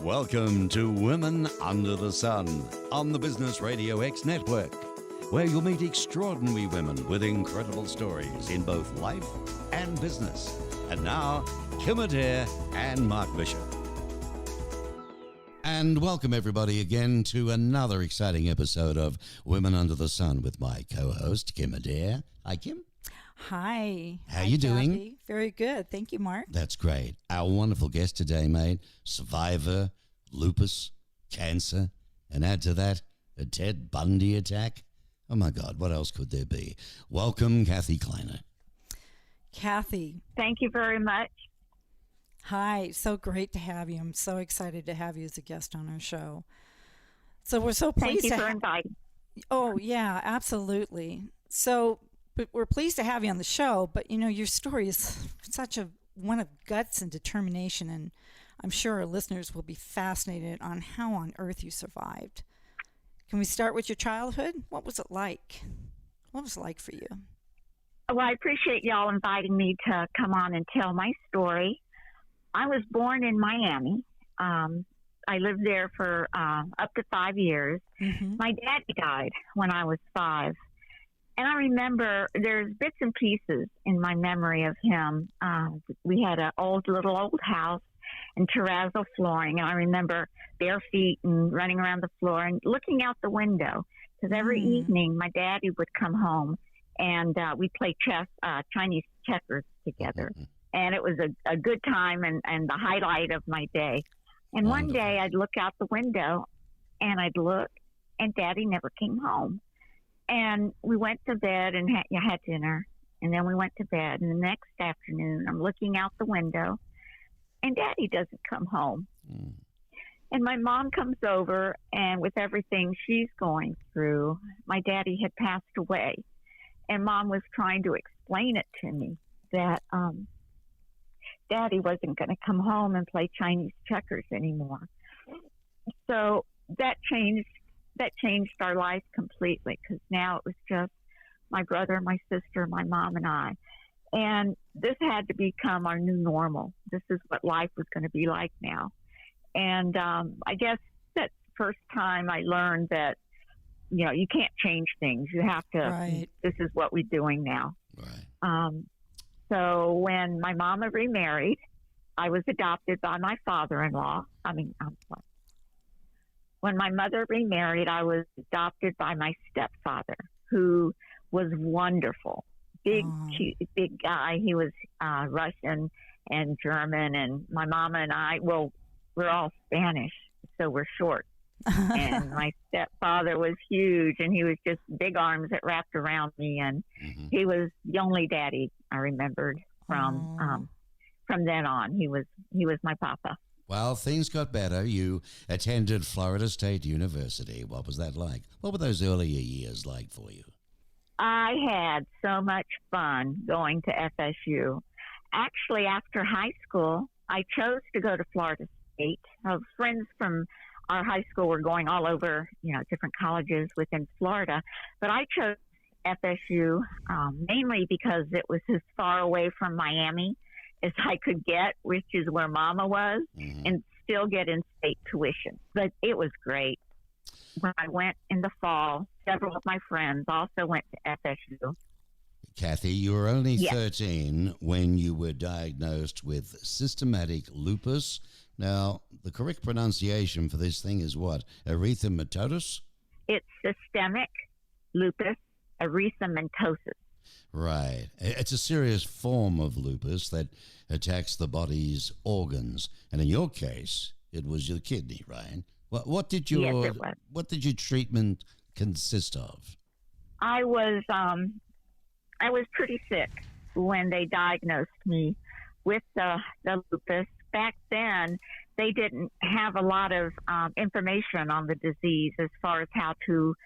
Welcome to Women Under the Sun on the Business RadioX network, where you'll meet extraordinary women with incredible stories in both life and business. And now, Kim Adair and Mark Bishop. And welcome everybody again to another exciting episode of Women Under the Sun with my co-host, Kim Adair. Hi, Kim. Hi. How you doing? Kathy. Very good. Thank you, Mark. That's great. Our wonderful guest today, mate, survivor, lupus, cancer, and add to that, a Ted Bundy attack. Oh my God, what else could there be? Welcome, Kathy Kleiner. Kathy. Thank you very much. Hi. So great to have you. I'm so excited to have you as a guest on our show. So we're so pleased Thank you for inviting. Oh, yeah, absolutely. So but we're pleased to have you on the show, but you know, your story is such a one of guts and determination, and I'm sure our listeners will be fascinated on how on earth you survived. Can we start with your childhood? What was it like? What was it like for you? Well, I appreciate y'all inviting me to come on and tell my story. I was born in Miami. I lived there for up to 5 years. Mm-hmm. My daddy died when I was 5. And I remember there's bits and pieces in my memory of him. We had an old house and terrazzo flooring. And I remember bare feet and running around the floor and looking out the window. Because every evening my daddy would come home and we'd play Chinese checkers together. Mm-hmm. And it was a good time and the highlight of my day. And one day I'd look out the window and I'd look and Daddy never came home. And we went to bed and had dinner. And then we went to bed. And the next afternoon, I'm looking out the window, and Daddy doesn't come home. Mm. And my mom comes over, and with everything she's going through, my daddy had passed away. And Mom was trying to explain it to me that Daddy wasn't going to come home and play Chinese checkers anymore. So that changed our life completely, because now it was just my brother, my sister, my mom, and I. And this had to become our new normal. This is what life was going to be like now. And I guess that's the first time I learned that, you know, you can't change things. You have to, right. This is what we're doing now. Right. So when my mama remarried, I was adopted by my father-in-law. When my mother remarried, I was adopted by my stepfather, who was wonderful. Big, cute, big guy. He was Russian and German, and my mama and I, well, we're all Spanish, so we're short. And my stepfather was huge, and he was just big arms that wrapped around me, and he was the only daddy I remembered from then on. He was my papa. Well, things got better. You attended Florida State University. What was that like? What were those earlier years like for you? I had so much fun going to FSU. Actually, after high school, I chose to go to Florida State. Friends from our high school were going all over, you know, different colleges within Florida. But I chose FSU mainly because it was as far away from Miami as I could get, which is where Mama was, and still get in-state tuition. But it was great. When I went in the fall, several of my friends also went to FSU. Kathy, you were only 13 when you were diagnosed with systematic lupus. Now, the correct pronunciation for this thing is what? Erythematous? It's systemic lupus erythematosus. Right. It's a serious form of lupus that attacks the body's organs. And in your case, it was your kidney, right? What did your treatment consist of? I was pretty sick when they diagnosed me with the lupus. Back then, they didn't have a lot of information on the disease as far as how to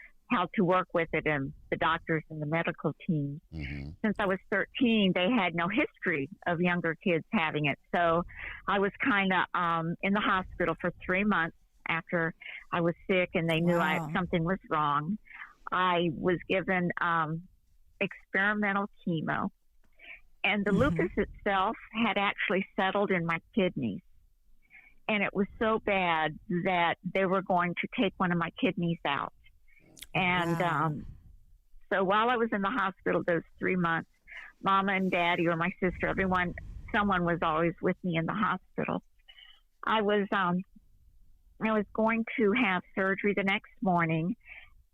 work with it, and the doctors and the medical team. Since I was 13, they had no history of younger kids having it. So I was kind of in the hospital for 3 months after I was sick, and they knew something was wrong. I was given experimental chemo, and the lupus itself had actually settled in my kidneys. and it was so bad that they were going to take one of my kidneys out. And Wow. so while I was in the hospital those 3 months, Mama and Daddy or my sister, someone was always with me in the hospital. I was going to have surgery the next morning,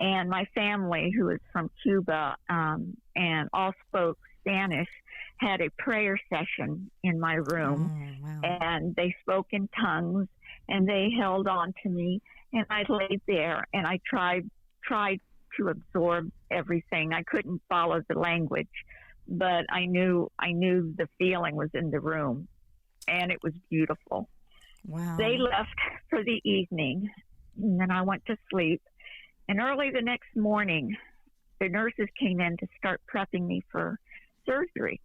and my family, who is from Cuba and all spoke Spanish, had a prayer session in my room, Oh, wow. and they spoke in tongues, and they held on to me, and I laid there, and I tried to absorb everything. I couldn't follow the language, but I knew the feeling was in the room, and it was beautiful. Wow. They left for the evening, and then I went to sleep. And early the next morning, the nurses came in to start prepping me for surgery.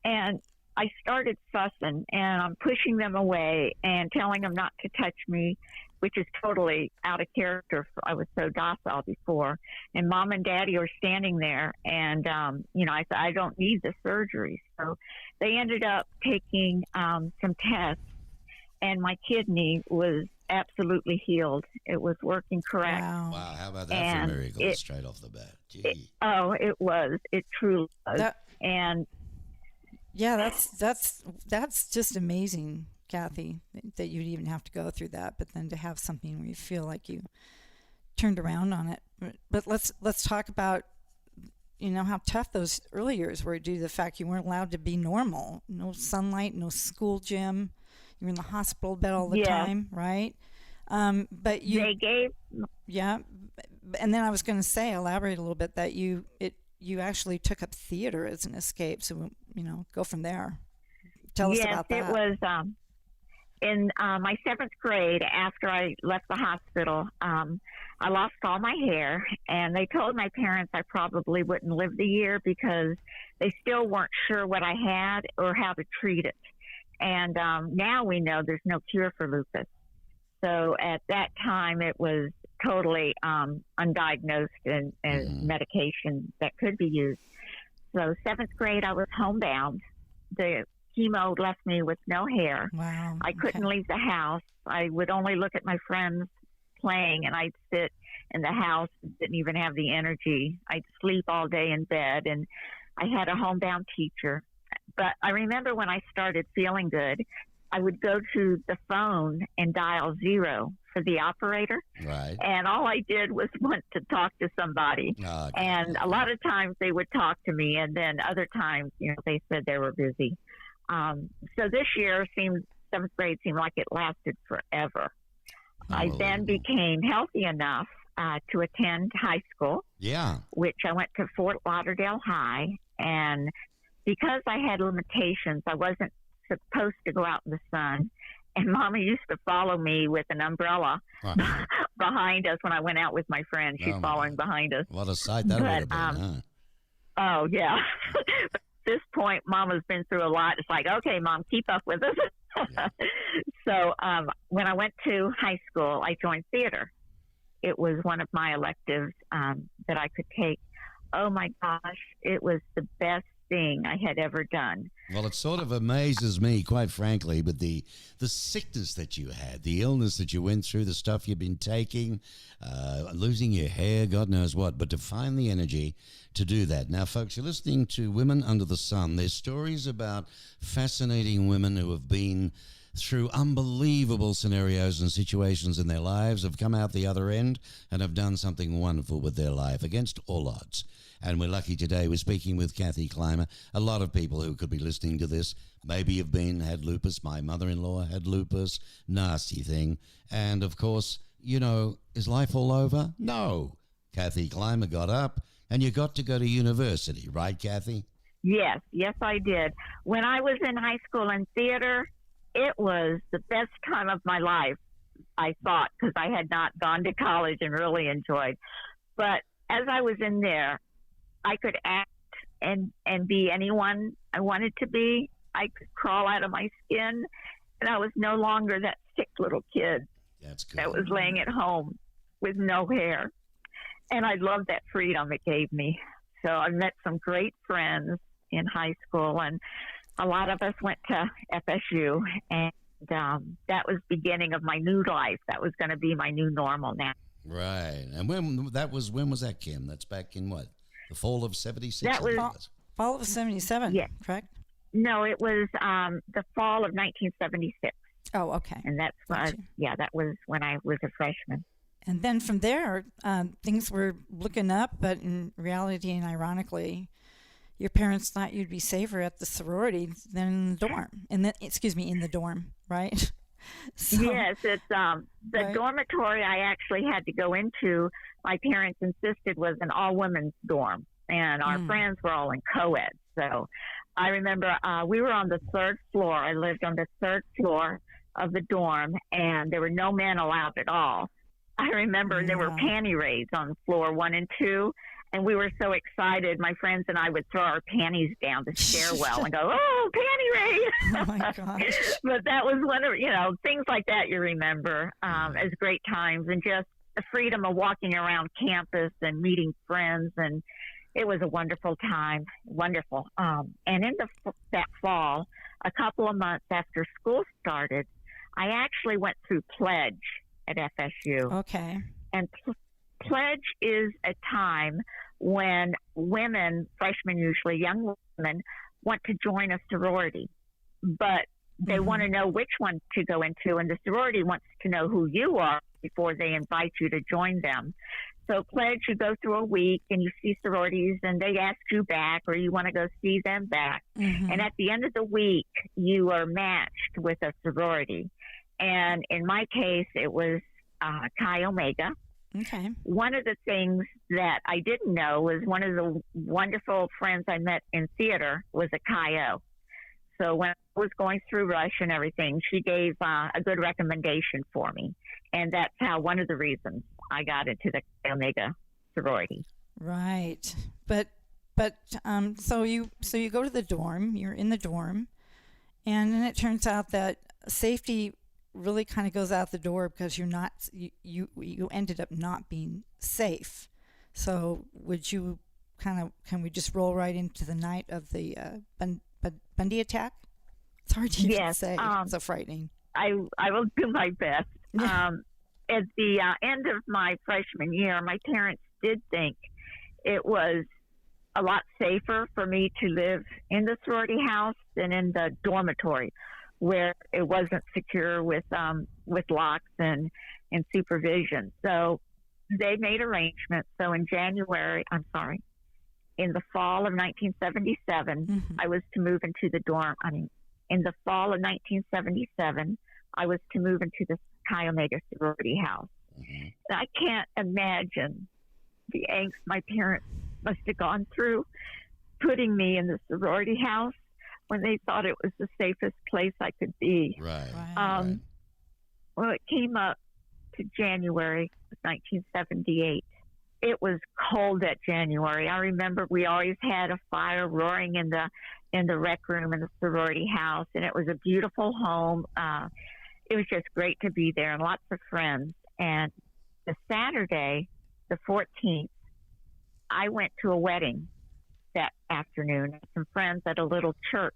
And I started fussing, and I'm pushing them away and telling them not to touch me, which is totally out of character. I was so docile before. And Mom and Daddy are standing there, and, I said, I don't need the surgery. So they ended up taking some tests, and my kidney was absolutely healed. It was working correct. Wow. Wow, how about that And for a miracle straight off the bat? Gee. It was. It truly was. And Yeah, that's just amazing, Kathy, that you'd even have to go through that, but then to have something where you feel like you turned around on it. But let's talk about how tough those early years were due to the fact you weren't allowed to be normal. No sunlight, no school gym. You were in the hospital bed all the time, right? But they gave. Yeah, and then I was going to say, elaborate a little bit that you actually took up theater as an escape. So, go from there. Tell us about that. Yes, it was in my 7th grade. After I left the hospital, I lost all my hair, and they told my parents I probably wouldn't live the year because they still weren't sure what I had or how to treat it. And now we know there's no cure for lupus. So at that time, it was totally undiagnosed and medication that could be used. So 7th grade, I was homebound. The chemo left me with no hair. Wow. I couldn't leave the house. I would only look at my friends playing, and I'd sit in the house, didn't even have the energy. I'd sleep all day in bed, and I had a homebound teacher. But I remember when I started feeling good, I would go to the phone and dial 0 for the operator. Right. And all I did was want to talk to somebody. Oh, and a lot of times they would talk to me, and then other times, they said they were busy. So this year 7th grade seemed like it lasted forever. I then became healthy enough to attend high school. Yeah. Which I went to Fort Lauderdale High. And because I had limitations, I wasn't supposed to go out in the sun. And Mama used to follow me with an umbrella behind us when I went out with my friends. She's following behind us. What a sight that would have been, huh? Oh, yeah. At this point, Mama's been through a lot. It's like, okay, Mom, keep up with us. Yeah. So when I went to high school, I joined theater. It was one of my electives that I could take. Oh, my gosh, it was the best thing I had ever done. Well, it sort of amazes me, quite frankly, but the sickness that you had, the illness that you went through, the stuff you've been taking, losing your hair, God knows what, but to find the energy to do that. Now, folks, you're listening to Women Under the Sun. There's stories about fascinating women who have been through unbelievable scenarios and situations in their lives, have come out the other end and have done something wonderful with their life against all odds. And we're lucky today we're speaking with Kathy Kleiner. A lot of people who could be listening to this maybe have had lupus. My mother-in-law had lupus, nasty thing. And, of course, is life all over? No. Kathy Kleiner got up, and you got to go to university, right, Kathy? Yes, I did. When I was in high school in theater, it was the best time of my life, I thought, because I had not gone to college and really enjoyed. But as I was in there, I could act and be anyone I wanted to be. I could crawl out of my skin, and I was no longer that sick little kid that was laying at home with no hair. And I loved that freedom it gave me. So I met some great friends in high school, and a lot of us went to FSU. And That was beginning of my new life. That was going to be my new normal now. Right. And when was that, Kim? That's back in what? The fall of 76? That was fall of 77, yeah. correct? No, it was the fall of 1976. Oh, okay. And that's when that was when I was a freshman. And then from there, things were looking up, but in reality and ironically, your parents thought you'd be safer at the sorority than in the dorm. In the dorm, right? So, yes, it's the right. dormitory I actually had to go into. My parents insisted was an all-women's dorm, and our friends were all in co-ed. So I remember we were on the third floor. I lived on the third floor of the dorm, and there were no men allowed at all. I remember there were panty raids on floor 1 and 2, and we were so excited. My friends and I would throw our panties down the stairwell and go, "Oh, panty raid!" Oh my gosh! But that was one of things like that you remember as great times, and just the freedom of walking around campus and meeting friends, and it was a wonderful time. Wonderful. And in that fall, a couple of months after school started, I actually went through Pledge at FSU. Okay. And Pledge is a time when women, freshmen usually, young women, want to join a sorority, but they want to know which one to go into, and the sorority wants to know who you are before they invite you to join them. So Pledge, you go through a week and you see sororities and they ask you back, or you want to go see them back. And at the end of the week, you are matched with a sorority. And in my case, it was Chi Omega. Okay. One of the things that I didn't know was one of the wonderful friends I met in theater was a Chi O. So when I was going through Rush and everything, she gave a good recommendation for me. And that's how one of the reasons I got into the Chi Omega sorority. Right. But so you go to the dorm, you're in the dorm, and then it turns out that safety really kind of goes out the door because you ended up not being safe. So can we just roll right into the night of the Bundy attack? It's hard to even say. It's so frightening. I will do my best. Yeah. At the end of my freshman year, my parents did think it was a lot safer for me to live in the sorority house than in the dormitory, where it wasn't secure with locks and supervision. So they made arrangements. So in the fall of 1977, I was to move into the dorm. In the fall of 1977, I was to move into the Chi Omega sorority house. I can't imagine the angst my parents must have gone through putting me in the sorority house when they thought it was the safest place I could be. Right. Well, it came up to January of 1978. It was cold that January. I remember we always had a fire roaring in the rec room in the sorority house, and it was a beautiful home. It was just great to be there and lots of friends. And the Saturday, the 14th, I went to a wedding that afternoon. Some friends at a little church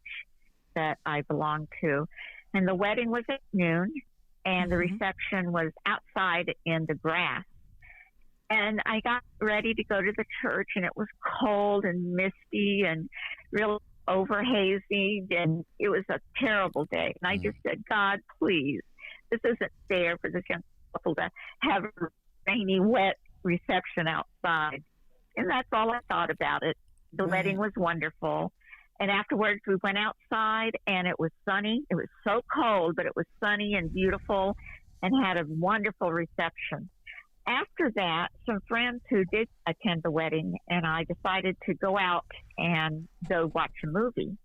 that I belonged to. And the wedding was at noon, and the reception was outside in the grass. And I got ready to go to the church, and it was cold and misty and real over-hazy, and it was a terrible day. And I just said, God, please, this isn't fair for this young couple to have a rainy, wet reception outside. And that's all I thought about it. The wedding was wonderful. And afterwards, we went outside, and it was sunny. It was so cold, but it was sunny and beautiful and had a wonderful reception. After that, some friends who did attend the wedding and I decided to go out and go watch a movie.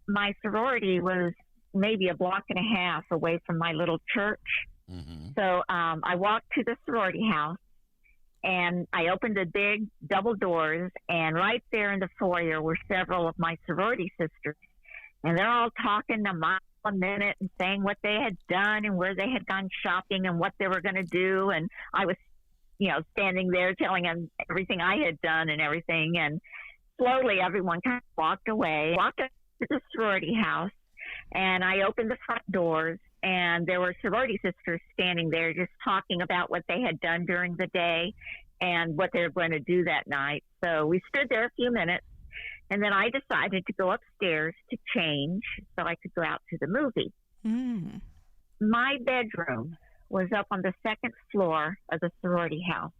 My sorority was maybe a block and a half away from my little church. So I walked to the sorority house, and I opened the big double doors, and right there in the foyer were several of my sorority sisters. And they're all talking a mile a minute and saying what they had done and where they had gone shopping and what they were going to do. And I was, standing there telling them everything I had done and everything. And slowly everyone kind of walked away, walked up to the sorority house. And I opened the front doors, and there were sorority sisters standing there just talking about what they had done during the day and what they were going to do that night. So we stood there a few minutes, and then I decided to go upstairs to change so I could go out to the movie. Mm. My bedroom was up on the second floor of the sorority house.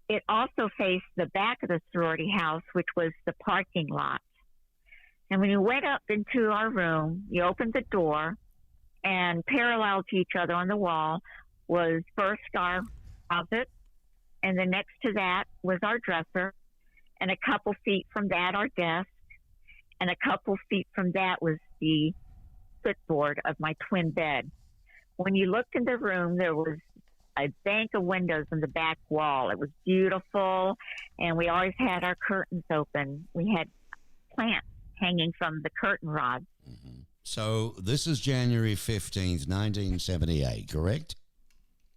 It also faced the back of the sorority house, which was the parking lot. And when you went up into our room, you opened the door, and parallel to each other on the wall was first our closet, and then next to that was our dresser, and a couple feet from that our desk, and a couple feet from that was the footboard of my twin bed. When you looked in the room, there was a bank of windows in the back wall. It was beautiful, and we always had our curtains open. We had plants hanging from the curtain rods. Mm-hmm. So this is January 15th, 1978, correct?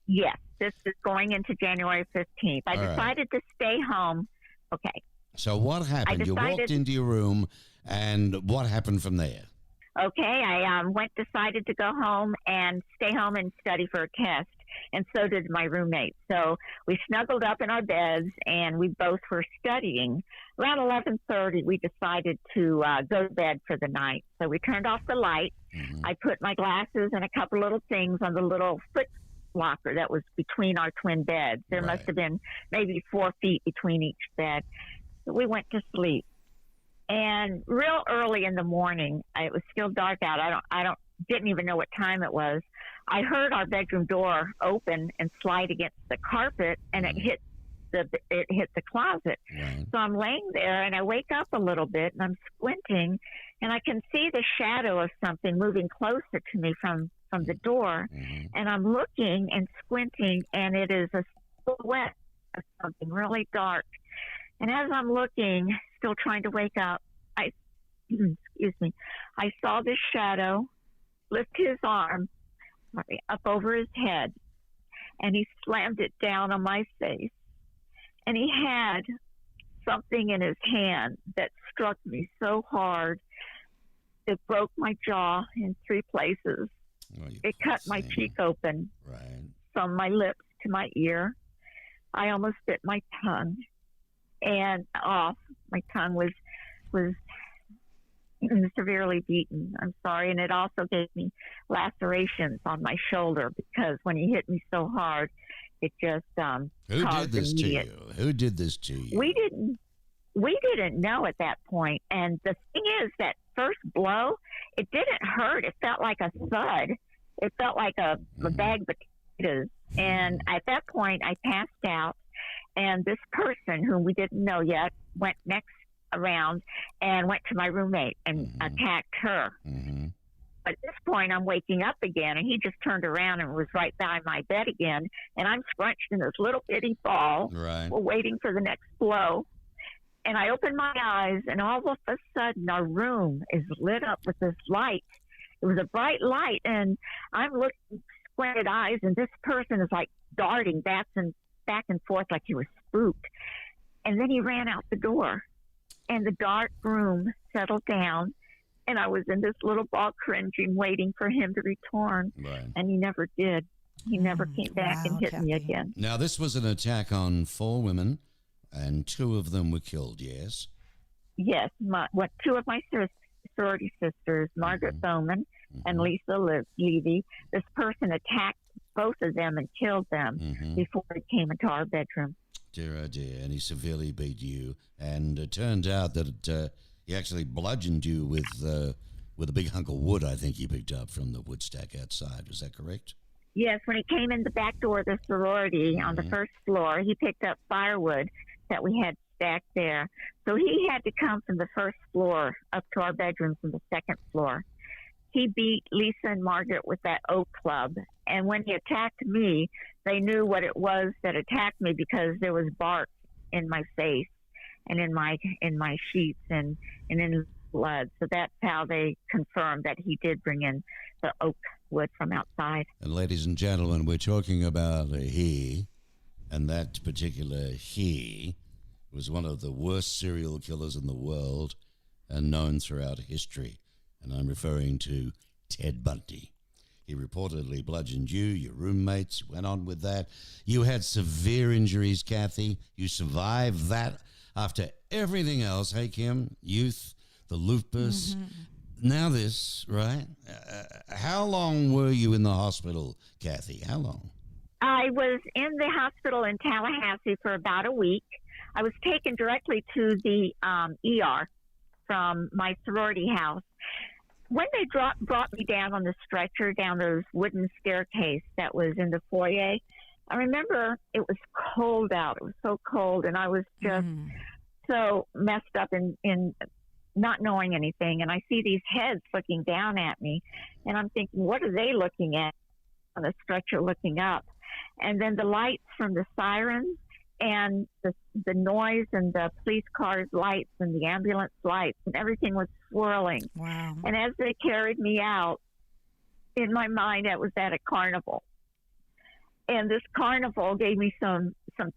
Yes, this is going into January 15th. I decided to stay home. Okay. So what happened? You walked into your room, and what happened from there? Okay, I decided to go home and stay home and study for a test, and so did my roommate. So we snuggled up in our beds, and we both were studying. Around 11:30, we decided to go to bed for the night. So we turned off the light. Mm-hmm. I put my glasses and a couple little things on the little foot locker that was between our twin beds. There must have been maybe 4 feet between each bed. So we went to sleep. And real early in the morning, it was still dark out. Didn't even know what time it was. I heard our bedroom door open and slide against the carpet, and it hit the closet. Right. So I'm laying there, and I wake up a little bit, and I'm squinting, and I can see the shadow of something moving closer to me from the door. Mm-hmm. And I'm looking and squinting, and it is a silhouette of something really dark. And as I'm looking, still trying to wake up, I saw this shadow lift his arm up over his head, and he slammed it down on my face. And he had something in his hand that struck me so hard, it broke my jaw in 3 places. Oh, it cut my cheek open, from my lips to my ear. I almost bit my tongue. And off. My tongue was severely beaten. I'm sorry. And it also gave me lacerations on my shoulder because when he hit me so hard, it just Who did this to you? Who did this to you? We didn't know at that point. And the thing is, that first blow, it didn't hurt. It felt like a thud. It felt like a bag of potatoes. And at that point, I passed out. And this person, whom we didn't know yet, went next around and went to my roommate and attacked her. Mm-hmm. But at this point, I'm waking up again, and he just turned around and was right by my bed again. And I'm scrunched in this little bitty ball, waiting for the next blow. And I open my eyes, and all of a sudden, our room is lit up with this light. It was a bright light, and I'm looking squinted eyes, and this person is like darting back and forth like he was spooked. And then he ran out the door, and the dark room settled down, and I was in this little ball cringing, waiting for him to return. And he never did. He never came back and hit me again. Now, this was an attack on 4 women, and 2 of them were killed, yes? Yes. 2 of my sorority sisters, Margaret Bowman and Lisa Levy. This person attacked both of them and killed them before he came into our bedroom. Dear, oh dear. And he severely beat you. And it turned out that he actually bludgeoned you with a big hunk of wood, I think he picked up from the wood stack outside. Was that correct? Yes. When he came in the back door of the sorority on the first floor, he picked up firewood that we had stacked there. So he had to come from the first floor up to our bedroom from the second floor. He beat Lisa and Margaret with that oak club. And when he attacked me, they knew what it was that attacked me because there was bark in my face and in my sheets and in blood. So that's how they confirmed that he did bring in the oak wood from outside. And ladies and gentlemen, we're talking about a he, and that particular he was one of the worst serial killers in the world and known throughout history. and I'm referring to Ted Bundy. He reportedly bludgeoned you, your roommates, went on with that. You had severe injuries, Kathy. You survived that after everything else. Hey, Kim, youth, the lupus. Now this, right? How long were you in the hospital, Kathy? How long? I was in the hospital in Tallahassee for about a week. I was taken directly to the ER from my sorority house. When they brought me down on the stretcher, down those wooden staircase that was in the foyer, I remember it was cold out. It was so cold, and I was just so messed up in not knowing anything. And I see these heads looking down at me, and I'm thinking, what are they looking at on the stretcher looking up? And then the lights from the sirens and the noise and the police cars' lights and the ambulance lights and everything was swirling. Wow. And as they carried me out, in my mind, I was at a carnival. And this carnival gave me some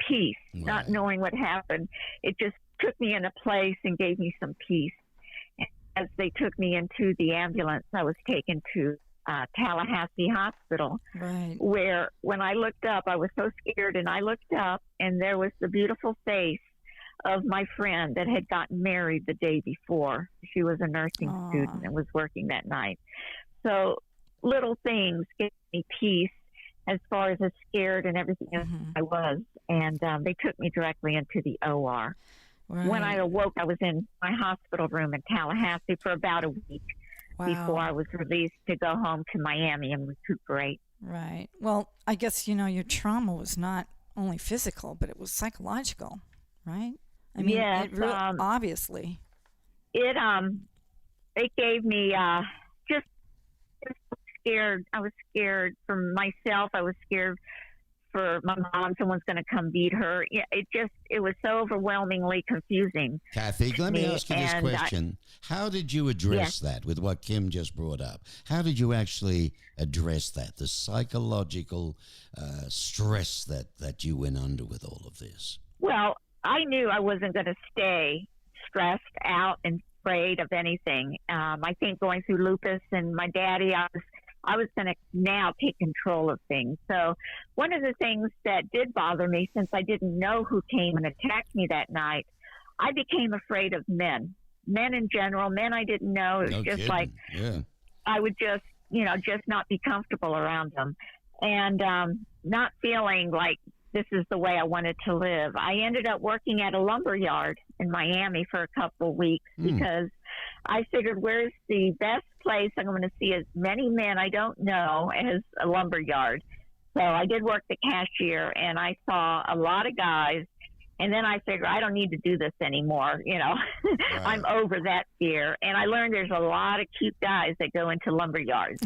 peace, not knowing what happened. It just took me in a place and gave me some peace. And as they took me into the ambulance, I was taken to Tallahassee Hospital, where when I looked up, I was so scared, and I looked up, and there was the beautiful face of my friend that had gotten married the day before. She was a nursing student and was working that night. So little things gave me peace as far as scared and everything else I was, and they took me directly into the OR. When I awoke, I was in my hospital room in Tallahassee for about a week. Before I was released to go home to Miami and recuperate. Right. Well, I guess, your trauma was not only physical, but it was psychological, right? I mean, yes, obviously. It gave me just scared. I was scared for myself. I was scared for my mom. Someone's going to come beat her. It was so overwhelmingly confusing. Kathy, let me ask you this question. How did you address that with what Kim just brought up? How did you actually address that, the psychological stress that you went under with all of this? Well, I knew I wasn't going to stay stressed out and afraid of anything. I think going through lupus and my daddy, I was going to now take control of things. So one of the things that did bother me, since I didn't know who came and attacked me that night, I became afraid of men in general. Men I didn't know. It was just like, I would just not be comfortable around them, and not feeling like this is the way I wanted to live. I ended up working at a lumber yard in Miami for a couple of weeks because I figured, where's the best place I'm going to see as many men I don't know as a lumber yard? So I did work the cashier, and I saw a lot of guys. And then I figured, I don't need to do this anymore. I'm over that fear. And I learned there's a lot of cute guys that go into lumber yards.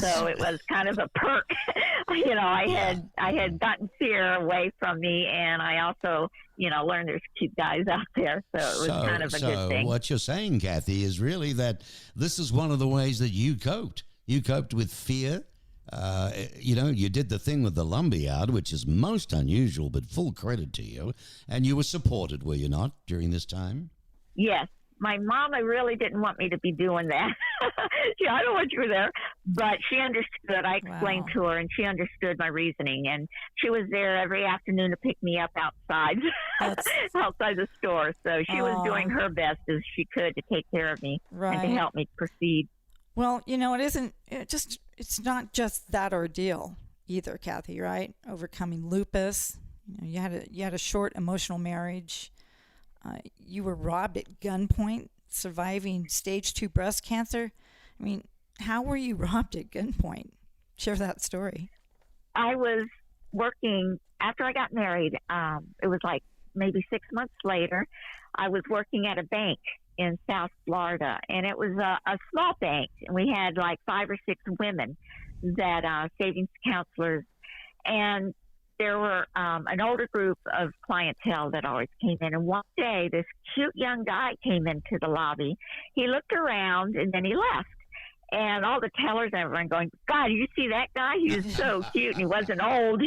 So it was kind of a perk. I had gotten fear away from me, and I also, learned there's cute guys out there. So it was kind of a good thing. What you're saying, Kathy, is really that this is one of the ways that you coped. You coped with fear. You did the thing with the lumberyard, which is most unusual, but full credit to you. And you were supported, were you not, during this time? Yes. My mama really didn't want me to be doing that. I don't want you there. But she understood. I explained to her, and she understood my reasoning. And she was there every afternoon to pick me up outside, outside the store. So she was doing her best as she could to take care of me and to help me proceed. Well, it's not just that ordeal either, Kathy, right? Overcoming lupus. You had a short emotional marriage. You were robbed at gunpoint, surviving stage 2 breast cancer. I mean, how were you robbed at gunpoint? Share that story. I was working after I got married. It was like maybe 6 months later. I was working at a bank in South Florida, and it was a small bank, and we had like 5 or 6 women that savings counselors, and there were an older group of clientele that always came in. And one day, this cute young guy came into the lobby. He looked around, and then he left. And all the tellers and everyone going, God, you see that guy? He was so cute, and he wasn't old,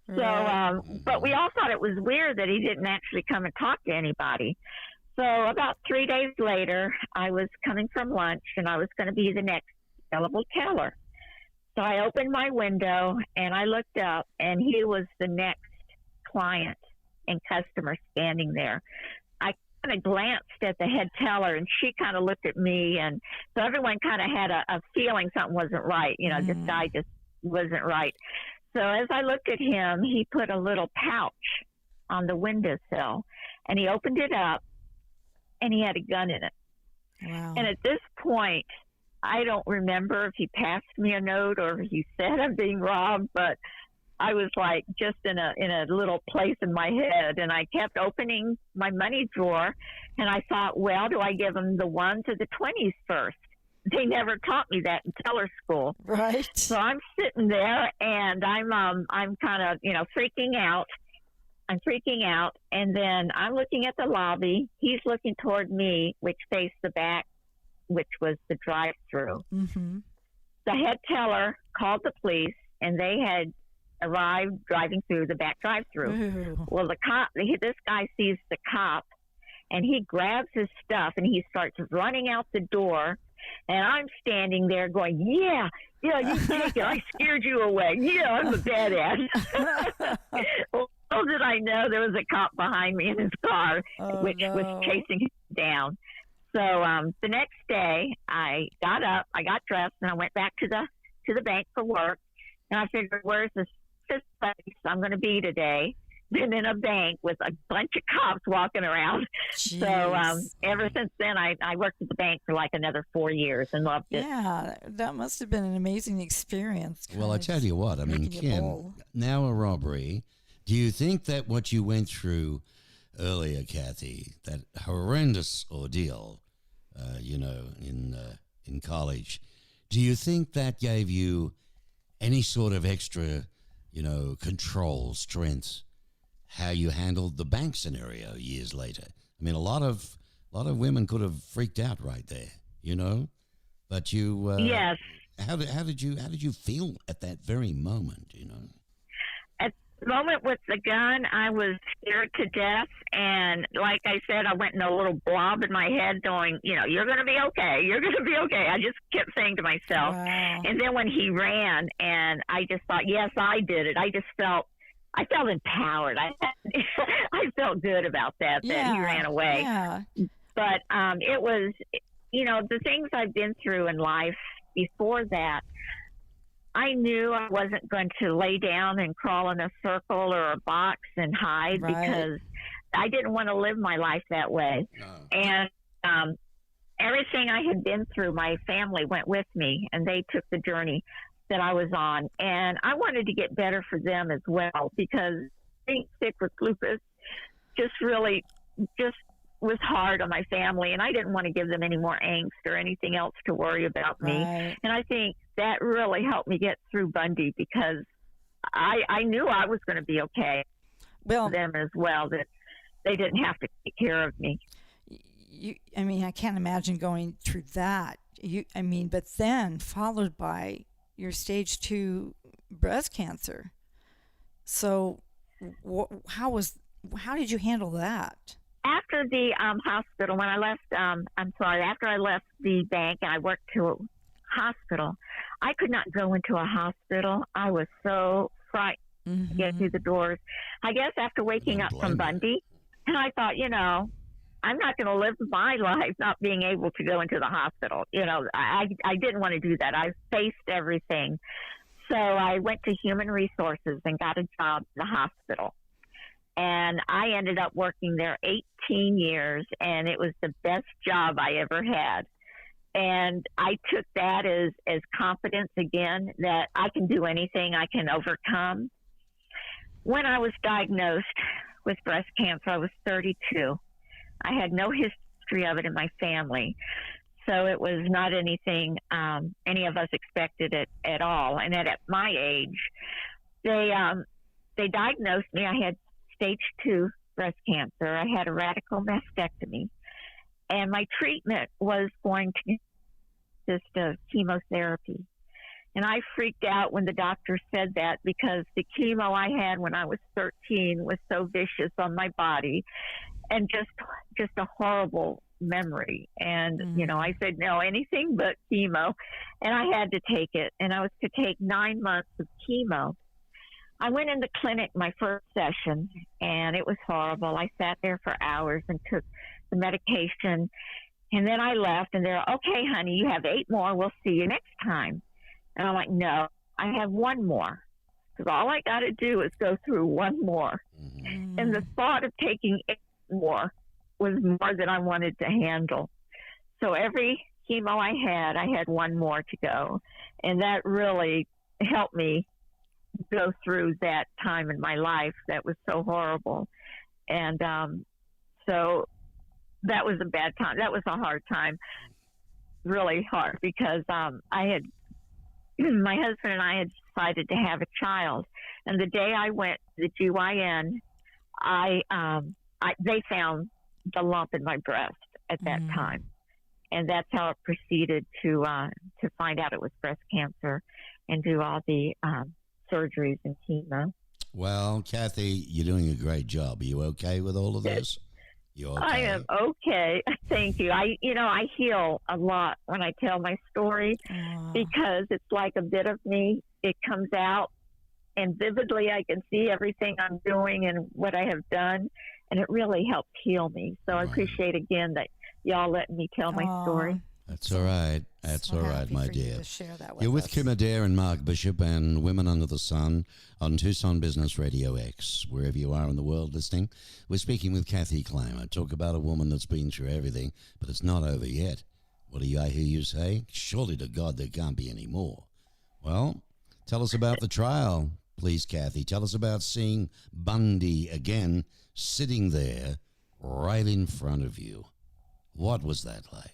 So, but we all thought it was weird that he didn't actually come and talk to anybody. So about 3 days later, I was coming from lunch, and I was going to be the next available teller. So I opened my window, and I looked up, and he was the next client and customer standing there. I kind of glanced at the head teller, and she kind of looked at me, and so everyone kind of had a feeling something wasn't right. This guy just wasn't right. So as I looked at him, he put a little pouch on the windowsill, and he opened it up, and he had a gun in it. Wow. And at this point, I don't remember if he passed me a note or if he said I'm being robbed, but I was like just in a little place in my head, and I kept opening my money drawer, and I thought, well, do I give him the ones or the 20s first? They never taught me that in teller school. Right. So I'm sitting there, and I'm kind of, freaking out. I'm freaking out, and then I'm looking at the lobby. He's looking toward me, which faced the back, which was the drive-through. Mm-hmm. The head teller called the police, and they had arrived driving through the back drive-through. Ooh. Well, this guy sees the cop, and he grabs his stuff, and he starts running out the door, and I'm standing there going, yeah, you take it. I scared you away. Yeah, I'm a badass. Little did I know there was a cop behind me in his car, which was chasing him down. So the next day, I got up, I got dressed, and I went back to the bank for work. And I figured, where's this place I'm going to be today? Been in a bank with a bunch of cops walking around. Jeez. So ever since then, I worked at the bank for like another 4 years and loved it. Yeah, that must have been an amazing experience. Well, I tell you what, I mean, Kim, now a robbery. Do you think that what you went through earlier, Kathy, that horrendous ordeal, in college, do you think that gave you any sort of extra, control, strength, how you handled the bank scenario years later? I mean, a lot of women could have freaked out right there, but you. Yes. How did you feel at that very moment? At the moment with the gun, I was scared to death, and like I said, I went in a little blob in my head, going, you're going to be okay. You're going to be okay. I just kept saying to myself. Wow. And then when he ran, and I just thought, yes, I did it. I felt empowered. I felt good about that he ran away. Yeah. But it was, the things I've been through in life before that, I knew I wasn't going to lay down and crawl in a circle or a box and hide, because I didn't want to live my life that way. And everything I had been through, my family went with me, and they took the journey that I was on. And I wanted to get better for them as well, because being sick with lupus just was hard on my family, and I didn't want to give them any more angst or anything else to worry about me. Right. And I think that really helped me get through Bundy, because I knew I was going to be okay. Well, Them as well, that they didn't have to take care of me. I can't imagine going through that. But then followed by your stage 2 breast cancer. So how did you handle that? After the hospital, when I left, after I left the bank and I worked to a hospital, I could not go into a hospital. I was so frightened to get through the doors. I guess after waking up from Bundy, and I thought, I'm not going to live my life not being able to go into the hospital. I didn't want to do that. I faced everything. So I went to Human Resources and got a job in the hospital. And I ended up working there 18 years, and it was the best job I ever had. And I took that as confidence again, that I can do anything, I can overcome. When I was diagnosed with breast cancer, I was 32. I had no history of it in my family. So it was not anything any of us expected it at all. And at my age, they diagnosed me. I had stage 2 breast cancer. I had a radical mastectomy, and my treatment was going to consist of chemotherapy. And I freaked out when the doctor said that, because the chemo I had when I was 13 was so vicious on my body, and just a horrible memory. And, I said, no, anything but chemo. And I had to take it. And I was to take 9 months of chemo. I went in the clinic my first session, and it was horrible. I sat there for hours and took the medication. And then I left, and they're, okay, honey, you have 8 more. We'll see you next time. And I'm like, no, I have 1 more. Because all I got to do is go through 1 more. And the thought of taking 8 more was more than I wanted to handle. So every chemo I had 1 more to go. And that really helped me go through that time in my life that was so horrible. And so that was a bad time. That was a hard time, really hard, because I had my husband and I had decided to have a child. And the day I went to the GYN, they found the lump in my breast at that time. And that's how it proceeded to find out it was breast cancer and do all the surgeries and chemo. Well, Kathy, you're doing a great job. Are you okay with all of this? You okay? I am okay. Thank you. I heal a lot when I tell my story, because it's like a bit of me. It comes out, and vividly I can see everything I'm doing and what I have done, and it really helps heal me. So I appreciate again that y'all let me tell my story. That's all right. That's all right, my dear. You're with us. Kim Adair and Mark Bishop and Women Under the Sun on Tucson Business Radio X. Wherever you are in the world listening, we're speaking with Kathy Kleiner. Talk about a woman that's been through everything, but it's not over yet. What do I hear you say? Surely to God there can't be any more. Well, tell us about the trial, please, Kathy. Tell us about seeing Bundy again sitting there right in front of you. What was that like?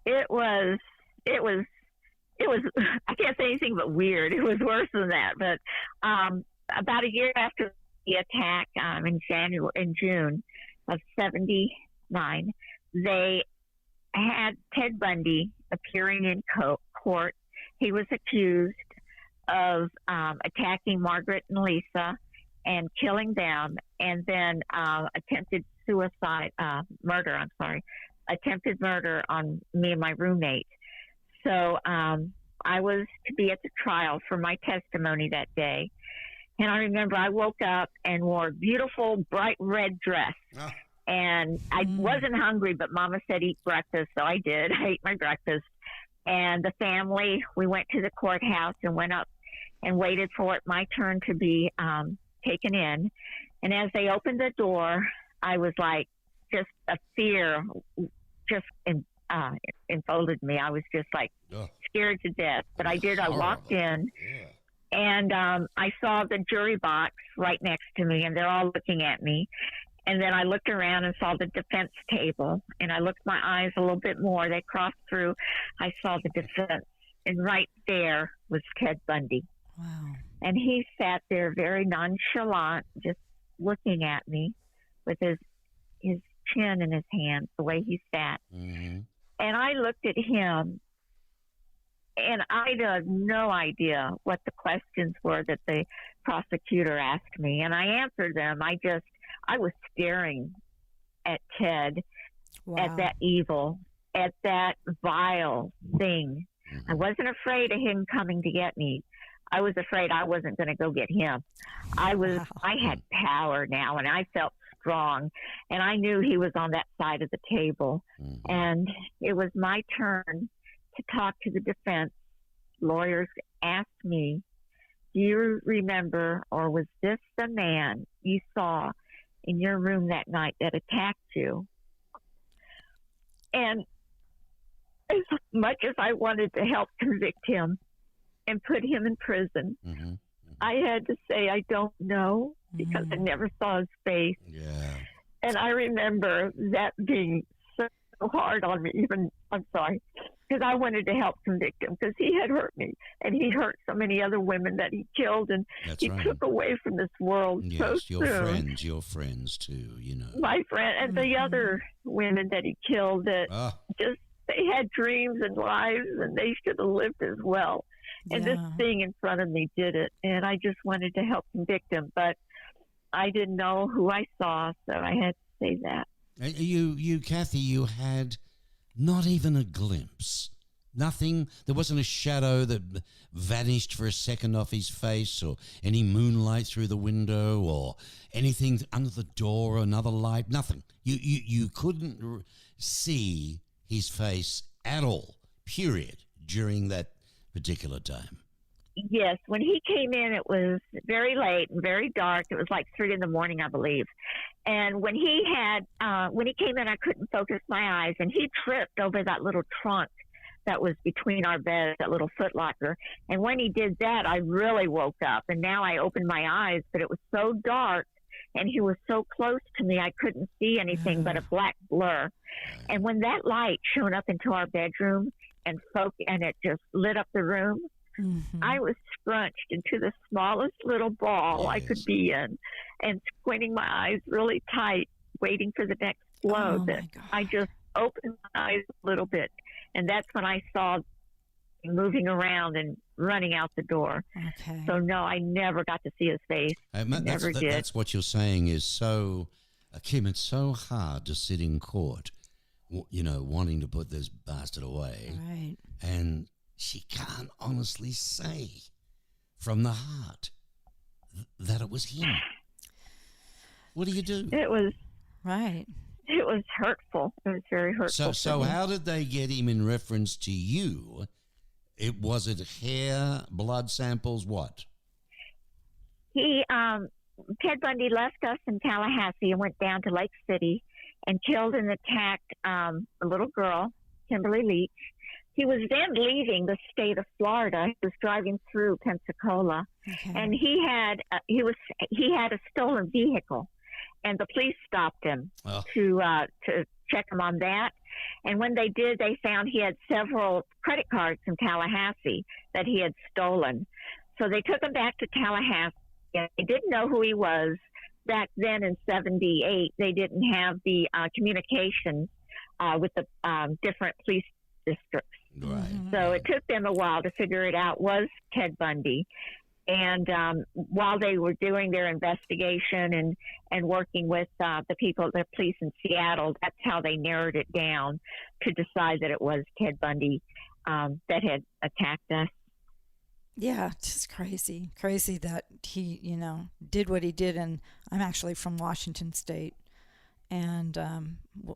It was, I can't say anything but weird. It was worse than that. But about a year after the attack in June of 79, they had Ted Bundy appearing in court. He was accused of attacking Margaret and Lisa and killing them, and then attempted murder on me and my roommate. So I was to be at the trial for my testimony that day. And I remember I woke up and wore a beautiful bright red dress. Oh. And I wasn't hungry, but Mama said eat breakfast. So I did. I ate my breakfast. And the family, we went to the courthouse and went up and waited for it, my turn to be taken in. And as they opened the door, I was like, just a fear just enfolded me. I was just like scared to death. But I did. I walked in, and I saw the jury box right next to me, and they're all looking at me. And then I looked around and saw the defense table, and I looked my eyes a little bit more. They crossed through. I saw the defense, and right there was Ted Bundy. Wow. And he sat there very nonchalant, just looking at me with his chin in his hand, the way he sat. Mm-hmm. And I looked at him, and I had no idea what the questions were that the prosecutor asked me. And I answered them. I was staring at Ted, at that evil, at that vile thing. I wasn't afraid of him coming to get me. I was afraid I wasn't going to go get him. I had power now, and I felt strong, and I knew he was on that side of the table. Mm-hmm. And it was my turn to talk to the defense. Lawyers asked me, do you remember, or was this the man you saw in your room that night that attacked you? And as much as I wanted to help convict him and put him in prison, mm-hmm. I had to say I don't know, because I never saw his face. Yeah. And I remember that being so hard on me, I'm sorry, because I wanted to help convict him, because he had hurt me, and he hurt so many other women that he killed, and he took away from this world so soon. Your friends too, you know. My friend, and the other women that he killed that they had dreams and lives, and they should have lived as well. And this thing in front of me did it. And I just wanted to help convict him. But I didn't know who I saw, so I had to say that. You, Kathy, you had not even a glimpse. Nothing. There wasn't a shadow that vanished for a second off his face, or any moonlight through the window, or anything under the door, or another light. Nothing. You couldn't see his face at all, period, during that particular time. Yes, when he came in, it was very late and very dark. It was like 3 in the morning, I believe. And when he came in, I couldn't focus my eyes, and he tripped over that little trunk that was between our beds, that little footlocker. And when he did that, I really woke up. And now I opened my eyes, but it was so dark, and he was so close to me, I couldn't see anything but a black blur. And when that light shone up into our bedroom and it just lit up the room, I was scrunched into the smallest little ball I could be in, and squinting my eyes really tight, waiting for the next blow. I just opened my eyes a little bit, and that's when I saw him moving around and running out the door. Okay. So no, I never got to see his face. Never did. That's what you're saying is so, Kim, it's so hard to sit in court, wanting to put this bastard away. Right. And she can't honestly say from the heart that it was him. What do you do? It was right. It was hurtful. It was very hurtful. So how did they get him in reference to you? Was it hair, blood samples, what? Ted Bundy left us in Tallahassee and went down to Lake City and killed and attacked a little girl, Kimberly Leach. He was then leaving the state of Florida. He was driving through Pensacola, and he had a stolen vehicle, and the police stopped him to check him on that. And when they did, they found he had several credit cards from Tallahassee that he had stolen. So they took him back to Tallahassee. And they didn't know who he was back then in '78. They didn't have the communication with the different police districts. Right. So it took them a while to figure it out was Ted Bundy. And while they were doing their investigation and working with the police in Seattle, that's how they narrowed it down to decide that it was Ted Bundy that had attacked us. Yeah, just crazy that he, did what he did. And I'm actually from Washington State, and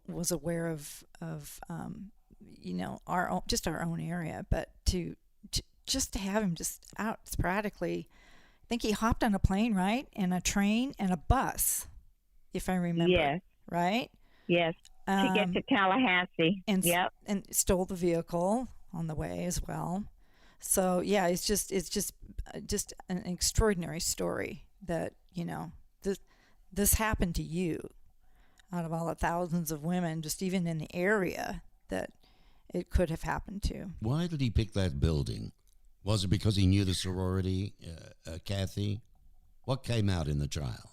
was aware of our own area, but to have him just out sporadically. I think he hopped on a plane, right, and a train and a bus, if I remember. Yes. Right. Yes. To get to Tallahassee. And and stole the vehicle on the way as well. So yeah, it's just an extraordinary story that this happened to you out of all the thousands of women, just even in the area that it could have happened to. Why did he pick that building? Was it because he knew the sorority, Kathy? What came out in the trial?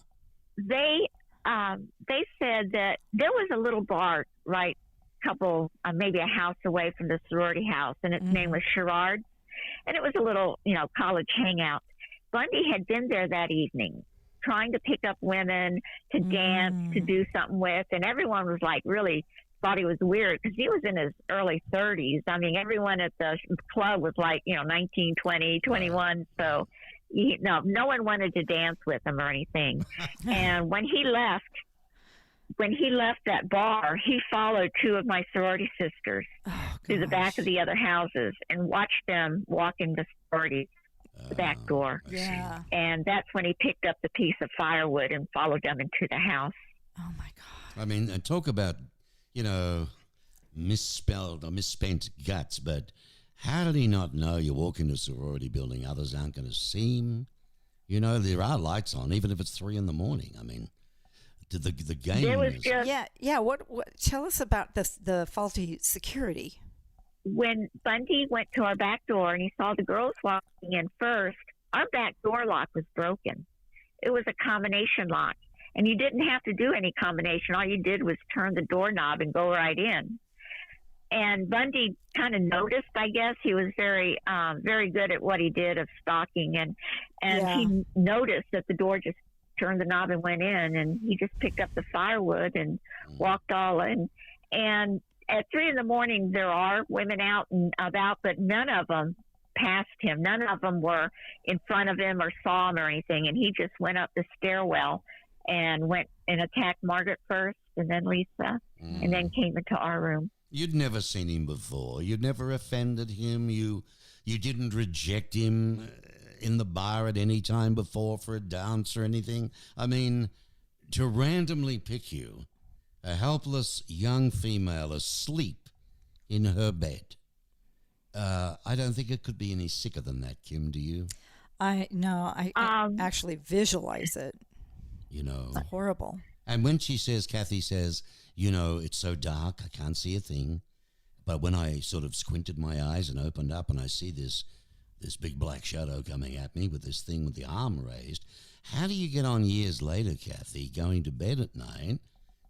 They said that there was a little bar, right, maybe a house away from the sorority house, and its name was Sherrard's. And it was a little, college hangout. Bundy had been there that evening trying to pick up women to dance, to do something with. And everyone was like, really thought he was weird because he was in his early 30s. I mean, everyone at the club was like, 19, 20, 21. So no one wanted to dance with him or anything. And when he left that bar, he followed 2 of my sorority sisters through the back of the other houses and watched them walk into sorority, the back door. Yeah. And that's when he picked up the piece of firewood and followed them into the house. Oh, my God. I mean, talk about, misspelled or misspent guts, but how did he not know you walk into a sorority building, others aren't going to see him? There are lights on, even if it's 3 a.m. I mean, the game. There was What? Tell us about the faulty security. When Bundy went to our back door and he saw the girls walking in first, our back door lock was broken. It was a combination lock, and you didn't have to do any combination. All you did was turn the doorknob and go right in. And Bundy kind of noticed, I guess. He was very good at what he did of stalking. And he noticed that the door just turned the knob and went in. And he just picked up the firewood and walked all in. And at 3 a.m, there are women out and about, but none of them passed him. None of them were in front of him or saw him or anything. And he just went up the stairwell and went and attacked Margaret first and then Lisa and then came into our room. You'd never seen him before. You'd never offended him. You didn't reject him in the bar at any time before for a dance or anything. I mean, to randomly pick you, a helpless young female asleep in her bed. I don't think it could be any sicker than that, Kim, do you? I actually visualize it. You know. It's horrible. And when Kathy says, you know, it's so dark, I can't see a thing. But when I sort of squinted my eyes and opened up and I see this big black shadow coming at me with this thing with the arm raised, how do you get on years later, Kathy, going to bed at night?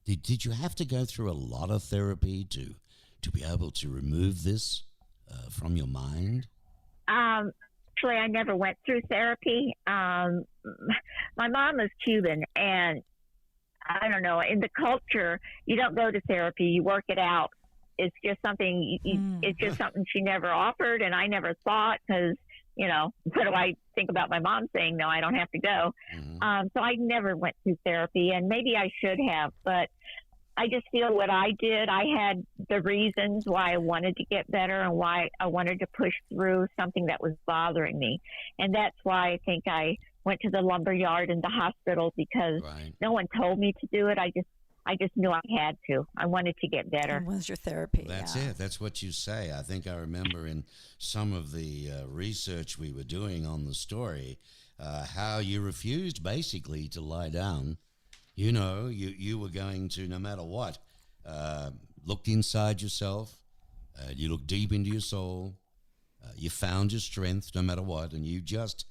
Did you have to go through a lot of therapy to be able to remove this from your mind? Actually, I never went through therapy. My mom is Cuban, and I don't know, in the culture, you don't go to therapy, you work it out. It's just something, it's just something she never offered, and I never thought, because, you know, what do I think about my mom saying, no, I don't have to go? So I never went through therapy, and maybe I should have, but I just feel what I did, I had the reasons why I wanted to get better and why I wanted to push through something that was bothering me. And that's why I think I went to the lumber yard and the hospital, because no one told me to do it. I just knew I had to. I wanted to get better. It was your therapy. That's it. That's what you say. I think I remember in some of the research we were doing on the story, how you refused basically to lie down. You know, you were going to, no matter what, looked inside yourself, you looked deep into your soul, you found your strength no matter what, and you just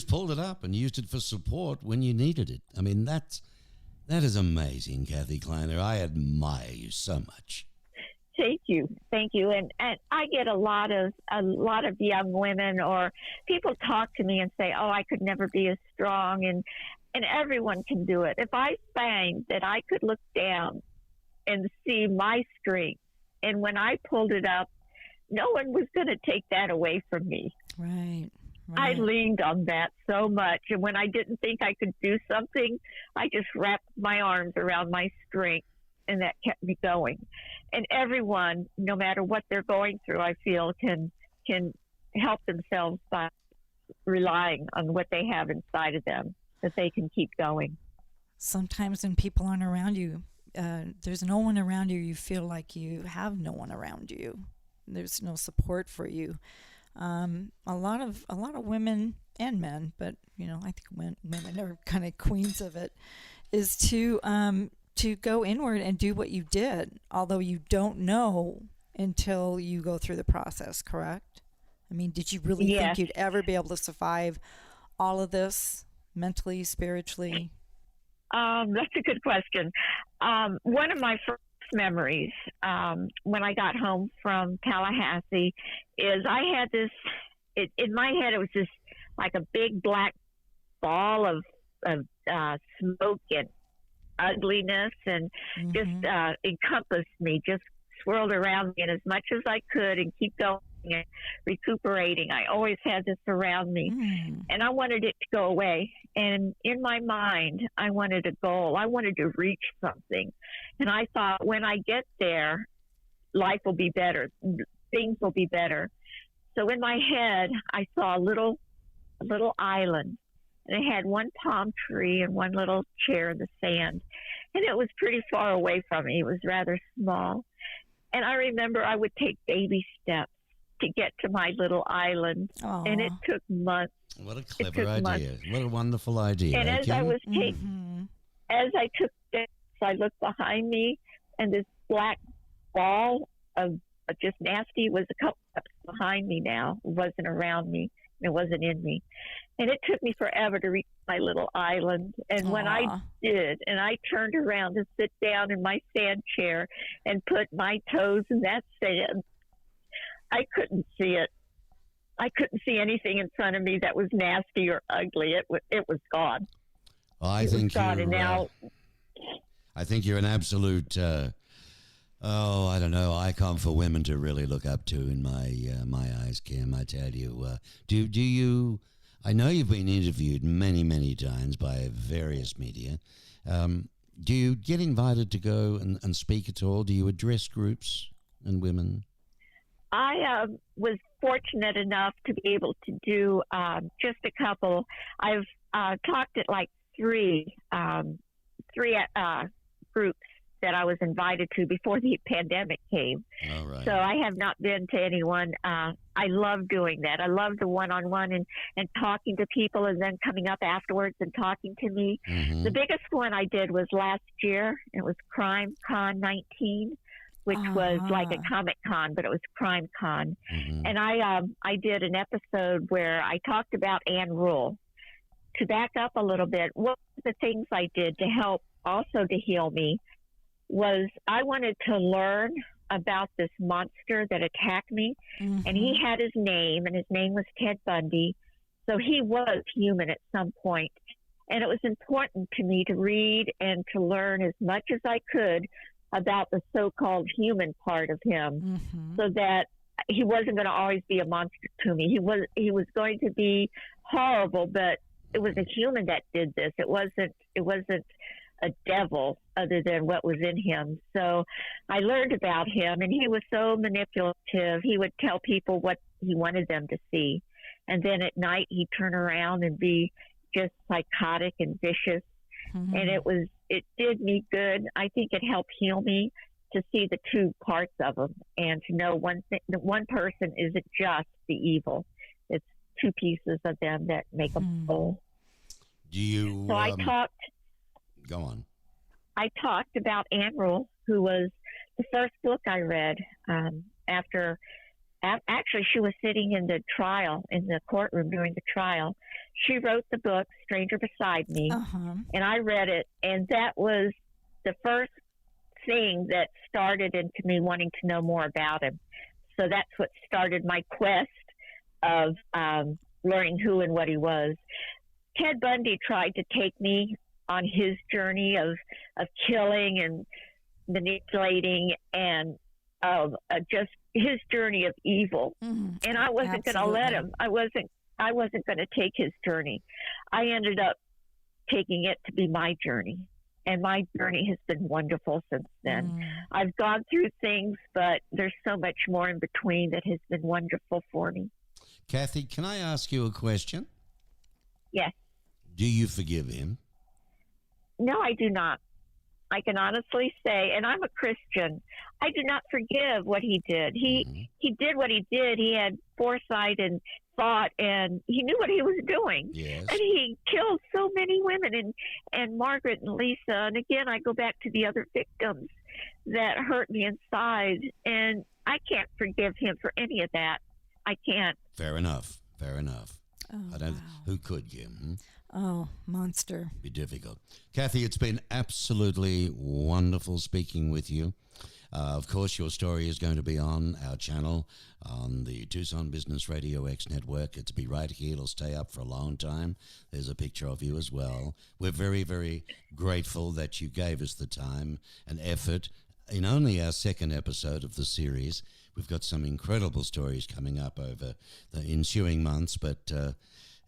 pulled it up and used it for support when you needed it. I mean, that is amazing, Kathy Kleiner. I admire you so much. Thank you. And I get a lot of young women or people talk to me and say, oh, I could never be as strong, and everyone can do it. If I find that I could look down and see my strength, and when I pulled it up, no one was going to take that away from me. Right. I leaned on that so much. And when I didn't think I could do something, I just wrapped my arms around my strength, and that kept me going. And everyone, no matter what they're going through, I feel can help themselves by relying on what they have inside of them, that they can keep going. Sometimes when people aren't around you, there's no one around you, you feel like you have no one around you. There's no support for you. A lot of women and men, but you know, I think women are kind of queens of it, is to go inward and do what you did, although you don't know until you go through the process. Correct? I mean, did you really think you'd ever be able to survive all of this mentally, spiritually? That's a good question. One of my first memories when I got home from Tallahassee is I had this, in my head it was just like a big black ball of smoke and ugliness, and just encompassed me, just swirled around me, and as much as I could and keep going and recuperating, I always had this around me, and I wanted it to go away. And in my mind, I wanted a goal. I wanted to reach something, and I thought, when I get there, life will be better, things will be better. So in my head, I saw a little island, and it had one palm tree and one little chair in the sand, and it was pretty far away from me. It was rather small, and I remember I would take baby steps to get to my little island. Aww. And it took months. What a clever idea. What a wonderful idea. And as I was as I took steps, I looked behind me, and this black ball of just nasty was a couple steps behind me now. It wasn't around me. It wasn't in me. And it took me forever to reach my little island. And when I did, and I turned around to sit down in my sand chair and put my toes in that sand, I couldn't see it. I couldn't see anything in front of me that was nasty or ugly. It was gone. Well, I think you're an absolute, I don't know, icon for women to really look up to in my eyes, Kim. I tell you, do you? I know you've been interviewed many, many times by various media. Do you get invited to go and speak at all? Do you address groups and women? I was fortunate enough to be able to do just a couple. I've talked at like three groups that I was invited to before the pandemic came. All right. So I have not been to anyone. I love doing that. I love the one-on-one and talking to people and then coming up afterwards and talking to me. Mm-hmm. The biggest one I did was last year. It was Crime Con 19, which was like a Comic Con, but it was Crime Con. Mm-hmm. And I did an episode where I talked about Ann Rule. To back up a little bit, one of the things I did to help also to heal me was I wanted to learn about this monster that attacked me. Mm-hmm. And he had his name, and his name was Ted Bundy. So he was human at some point. And it was important to me to read and to learn as much as I could about the so-called human part of him, so that he wasn't going to always be a monster to me. He was going to be horrible, but it was a human that did this. It wasn't a devil other than what was in him. So I learned about him, and he was so manipulative. He would tell people what he wanted them to see. And then at night he'd turn around and be just psychotic and vicious. Mm-hmm. And it did me good. I think it helped heal me to see the two parts of him and to know one person isn't just the evil. It's two pieces of them that make a whole. Do you? So I talked. Go on. I talked about Ann Rule, who was the first book I read after. Actually, she was sitting in the trial, in the courtroom during the trial. She wrote the book, Stranger Beside Me, and I read it, and that was the first thing that started into me wanting to know more about him. So that's what started my quest of learning who and what he was. Ted Bundy tried to take me on his journey of killing and manipulating and just his journey of evil. And I wasn't going to let him. I wasn't going to take his journey. I ended up taking it to be my journey. And my journey has been wonderful since then. I've gone through things, but there's so much more in between that has been wonderful for me. Kathy, can I ask you a question? Yes. Do you forgive him? No, I do not. I can honestly say, and I'm a Christian, I do not forgive what he did. He did what he did. He had foresight and thought, and he knew what he was doing. Yes. And he killed so many women, and Margaret and Lisa. And again, I go back to the other victims that hurt me inside, and I can't forgive him for any of that. I can't. Fair enough. Oh, I don't. wow. Who could, Kim? Oh, monster. Be difficult. Kathy, it's been absolutely wonderful speaking with you. Of course, your story is going to be on our channel on the Tucson Business RadioX network. It'll be right here. It'll stay up for a long time. There's a picture of you as well. We're very, very grateful that you gave us the time and effort in only our second episode of the series. We've got some incredible stories coming up over the ensuing months, but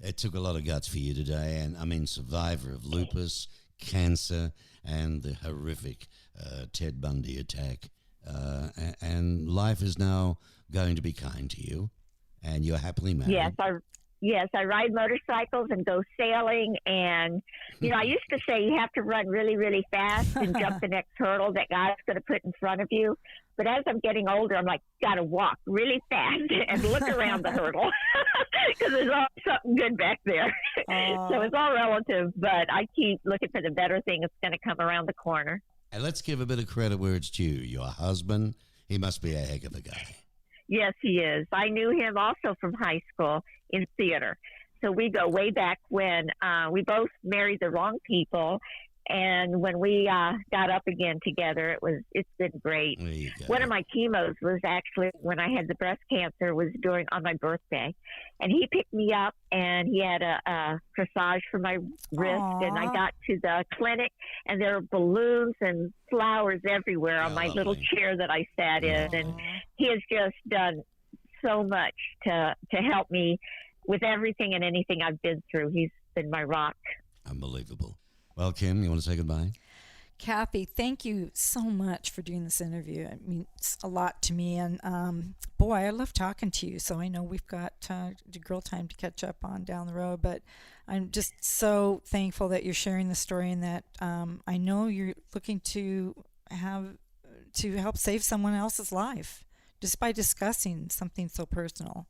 it took a lot of guts for you today. And I mean, survivor of lupus, cancer, and the horrific Ted Bundy attack. And life is now going to be kind to you, and you're happily married. Yes, I ride motorcycles and go sailing. And, I used to say you have to run really, really fast and jump the next hurdle that God's going to put in front of you. But as I'm getting older, I'm like, got to walk really fast and look around the hurdle because there's always something good back there. So it's all relative, but I keep looking for the better thing that's going to come around the corner. And let's give a bit of credit where it's due. Your husband, he must be a heck of a guy. Yes, he is. I knew him also from high school in theater. So we go way back when we both married the wrong people. And when we got up again together, it's been great. One of my chemos was actually when I had the breast cancer was on my birthday, and he picked me up and he had a corsage for my wrist. Aww. And I got to the clinic and there were balloons and flowers everywhere on my little chair that I sat in. And he has just done so much to help me with everything and anything I've been through. He's been my rock. Unbelievable. Well, Kim, you want to say goodbye? Kathy, thank you so much for doing this interview. It means a lot to me. And boy, I love talking to you. So I know we've got girl time to catch up on down the road. But I'm just so thankful that you're sharing the story and that I know you're looking to help save someone else's life just by discussing something so personal.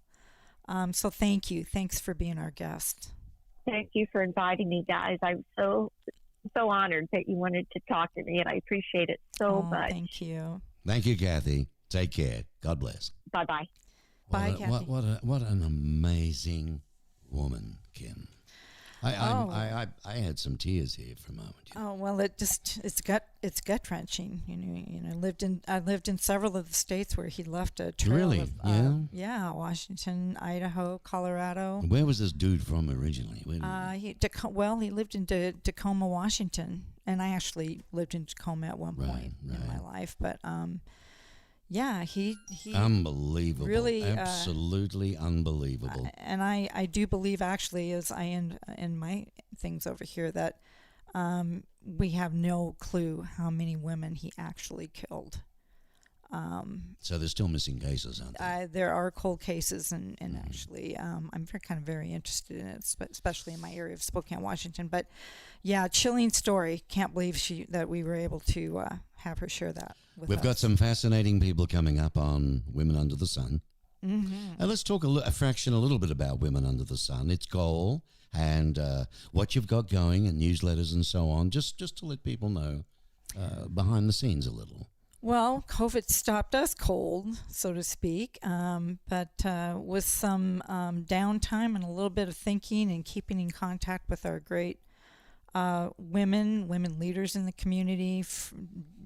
So thank you. Thanks for being our guest. Thank you for inviting me, guys. I'm so honored that you wanted to talk to me, and I appreciate it so much. Thank you. Thank you, Kathy. Take care. God bless. Bye-bye. Bye, Kathy. What an amazing woman, Kim. I had some tears here for a moment. Oh well, it's gut wrenching. I lived in several of the states where he left a trail. Really? Yeah, Washington, Idaho, Colorado. Where was this dude from originally? He lived in Tacoma, Washington, and I actually lived in Tacoma at one point in my life. But yeah, he unbelievable, really absolutely unbelievable. And I do believe, actually, as I end my things over here, that we have no clue how many women he actually killed. So there's still missing cases, aren't there? There are cold cases, and actually, I'm very interested in it, especially in my area of Spokane, Washington. But yeah, chilling story. Can't believe that we were able to have her share that with us. We've got some fascinating people coming up on Women Under the Sun. Mm-hmm. Let's talk a little bit about Women Under the Sun, its goal, and what you've got going, and newsletters and so on, just to let people know behind the scenes a little. Well, COVID stopped us cold, so to speak, but with some downtime and a little bit of thinking and keeping in contact with our great women leaders in the community,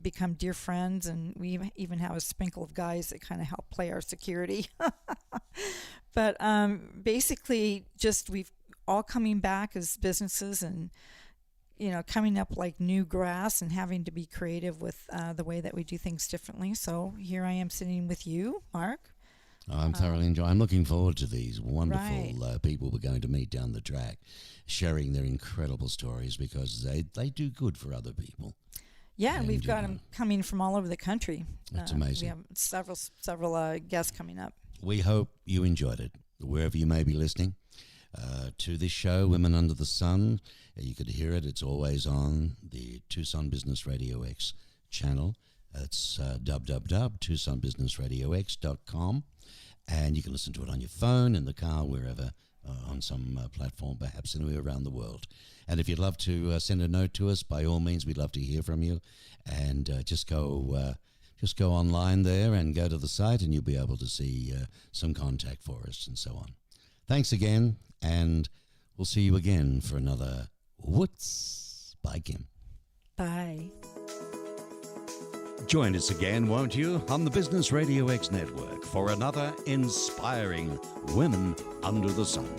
become dear friends, and we even have a sprinkle of guys that kind of help play our security. But basically, just we've all coming back as businesses and coming up like new grass and having to be creative with the way that we do things differently. So here I am sitting with you, Mark. I'm thoroughly enjoying. I'm looking forward to these wonderful people we're going to meet down the track, sharing their incredible stories, because they do good for other people. Yeah, and we've got them coming from all over the country. That's amazing. We have several guests coming up. We hope you enjoyed it, wherever you may be listening to this show, Women Under the Sun. You could hear it. It's always on the Tucson Business RadioX channel. It's www.tucsonbusinessradiox.com. And you can listen to it on your phone, in the car, wherever, on some platform, perhaps anywhere around the world. And if you'd love to send a note to us, by all means, we'd love to hear from you. And just go online there and go to the site, and you'll be able to see some contact for us and so on. Thanks again, and we'll see you again for another WUTS. Bye, Kim. Bye. Join us again, won't you, on the Business RadioX network for another inspiring Women Under the Sun.